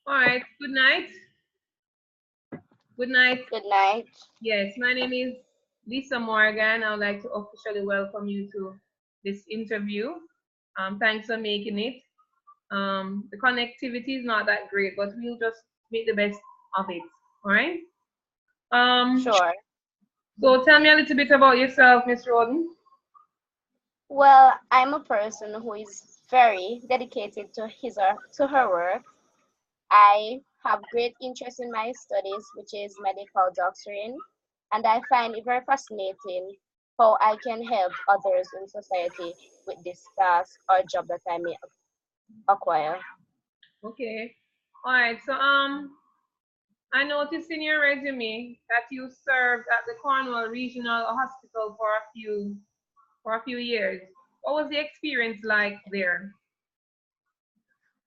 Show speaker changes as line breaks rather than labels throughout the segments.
All right. Good night. Good night.
Good night.
Yes, my name is Lisa Morgan. I would like to officially welcome you to this interview. Thanks for making it. The connectivity is not that great, but we'll just make the best of it. All right. Um,
Sure.
so tell me a little bit about yourself, Miss Roden.
Well, I'm a person who is very dedicated to his or to her work. I have great interest in my studies, which is medical doctoring, and I find it very fascinating how I can help others in society with this task or job that I may acquire.
Okay. All right. So I noticed in your resume that you served at the Cornwall Regional Hospital for a few years. What was the experience like there?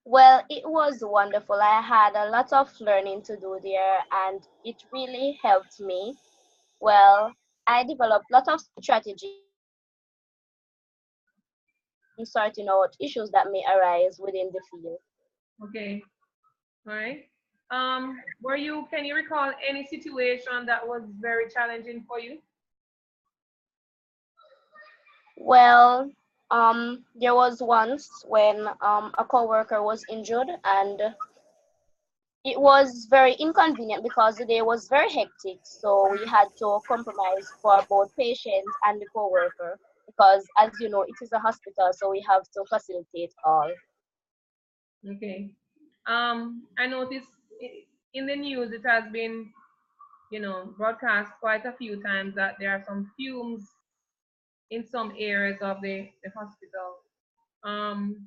Well, it was wonderful. I had a lot of learning to do there, and it really helped me. Well, I developed a lot of strategies in sorting out issues that may arise within the field.
Okay. All right. Can you recall any situation that was very challenging for you?
Well, there was once when a coworker was injured, and it was very inconvenient because the day was very hectic. So we had to compromise for both patients and the coworker because, as you know, it is a hospital, so we have to facilitate all.
Okay. I noticed in the news it has been, broadcast quite a few times that there are some fumes in some areas of the hospital. Um,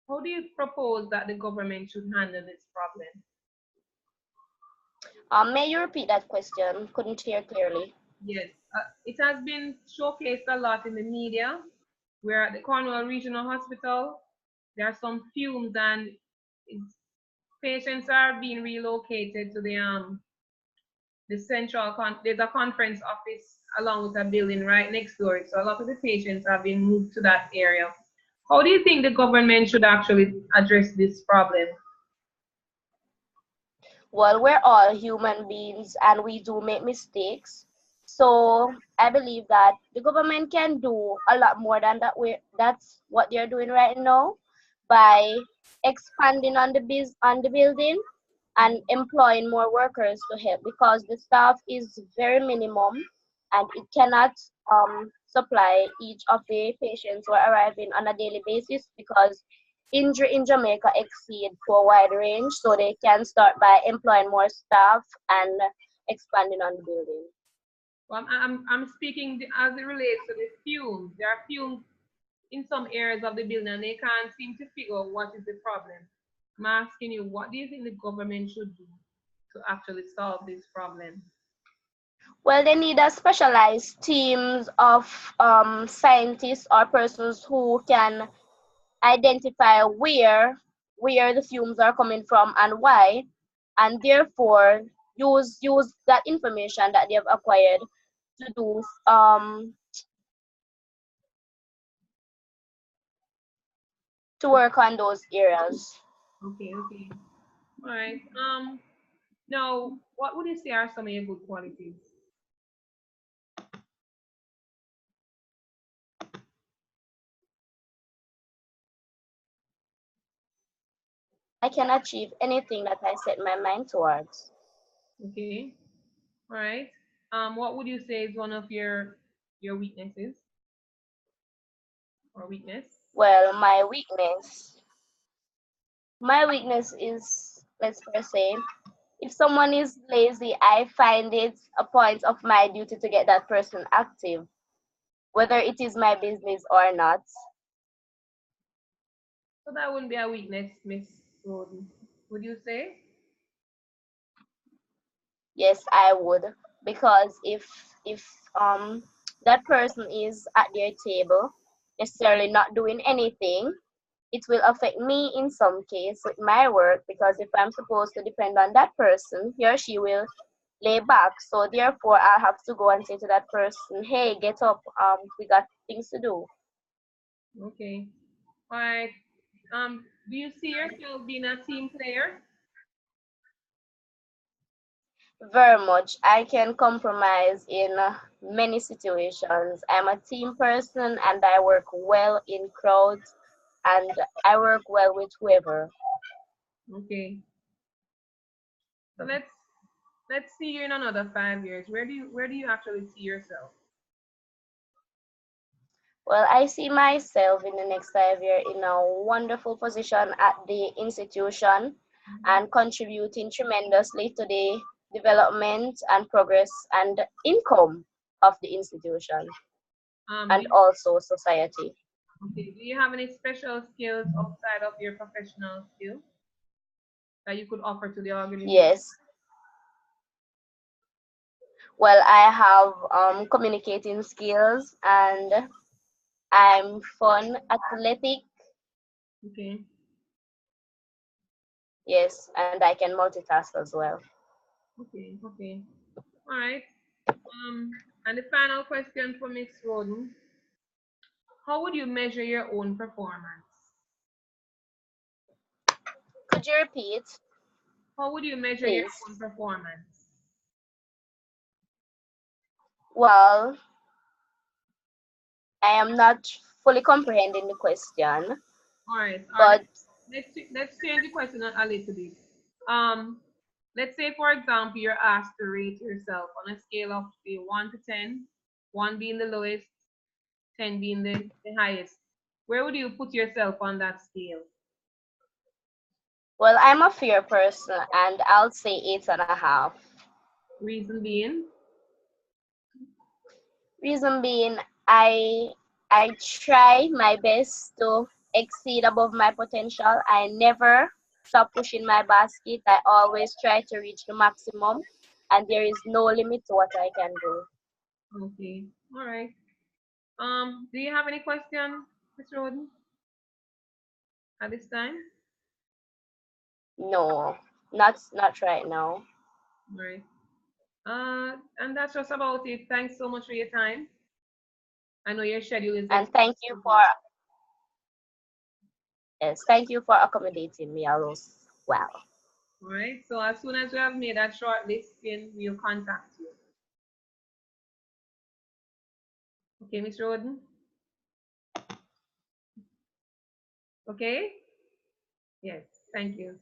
how do you propose that the government should handle this problem?
May you repeat that question? Couldn't hear clearly.
Yes, it has been showcased a lot in the media. We're at the Cornwall Regional Hospital. There are some fumes, and it's, patients are being relocated to there's a conference office along with a building right next door. So a lot of the patients have been moved to that area. How do you think the government should actually address this problem?
Well, we're all human beings and we do make mistakes. So I believe that the government can do a lot more than that. That's what they're doing right now by expanding on on the building and employing more workers to help because the staff is very minimum and it cannot supply each of the patients who are arriving on a daily basis because injury in Jamaica exceed to a wide range, so they can start by employing more staff and expanding on the building.
Well, I'm speaking as it relates to the fumes. There are fumes in some areas of the building and they can't seem to figure out what is the problem. I'm asking you, what do you think the government should do to actually solve this problem?
Well, they need a specialized teams of scientists or persons who can identify where the fumes are coming from and why, and therefore use that information that they have acquired to do to work on those areas.
Okay, okay. All right. Now, what would you say are some of your good qualities?
I can achieve anything that I set my mind towards.
Okay. All right. What would you say is one of your weaknesses or weakness?
Well, my weakness is, let's first say, if someone is lazy, I find it a point of my duty to get that person active, whether it is my business or not.
So that wouldn't be a weakness, Miss Roden. Would you say?
Yes, I would, because if that person is at their table necessarily not doing anything, it will affect me in some case with my work because if I'm supposed to depend on that person, he or she will lay back. So therefore, I'll have to go and say to that person, "Hey, get up. We got things to do."
Okay. All right. Do you see yourself being a team player?
Very much. I can compromise in many situations. I'm a team person and I work well in crowds and I work well with whoever.
Okay. So let's see you in another 5 years. Where do you actually see yourself?
Well, I see myself in the next 5 years in a wonderful position at the institution
Mhm.
and contributing tremendously to the development and progress and income of the institution
Um, do
and
you,
also society.
okay, do you have any special skills outside of your professional skills that you could offer to the organization?
Yes. Well, I have communicating skills and I'm fun, athletic,
Okay.
yes, and I can multitask as well.
Okay. Okay. All right. And the final question for Miss Roden: how would you measure your own performance?
Could you repeat,
How would you measure your
please?
own performance?
Well, I am not fully comprehending the question,
All right. All right.
but
Let's change the question a little bit. Um, let's say, for example, you're asked to rate yourself on a scale of say 1 to 10, 1 being the lowest, 10 being the highest. Where would you put yourself on that scale?
well, I'm a fear person and I'll say 8.5.
Reason being,
Reason being, I I try my best to exceed above my potential. I never stop pushing my basket. I always try to reach the maximum, and there is no limit to what I can do.
okay, all right. Do you have any question, Miss Roden, at this time?
No, not right now.
All right. And that's just about it. Thanks so much for your time. I know your schedule is
And
extremely
thank you for
busy.
yes, thank you for accommodating me as well.
All right. So as soon as we have made that short listing, we'll contact you. Okay, Miss Roden. Okay. Yes. Thank you.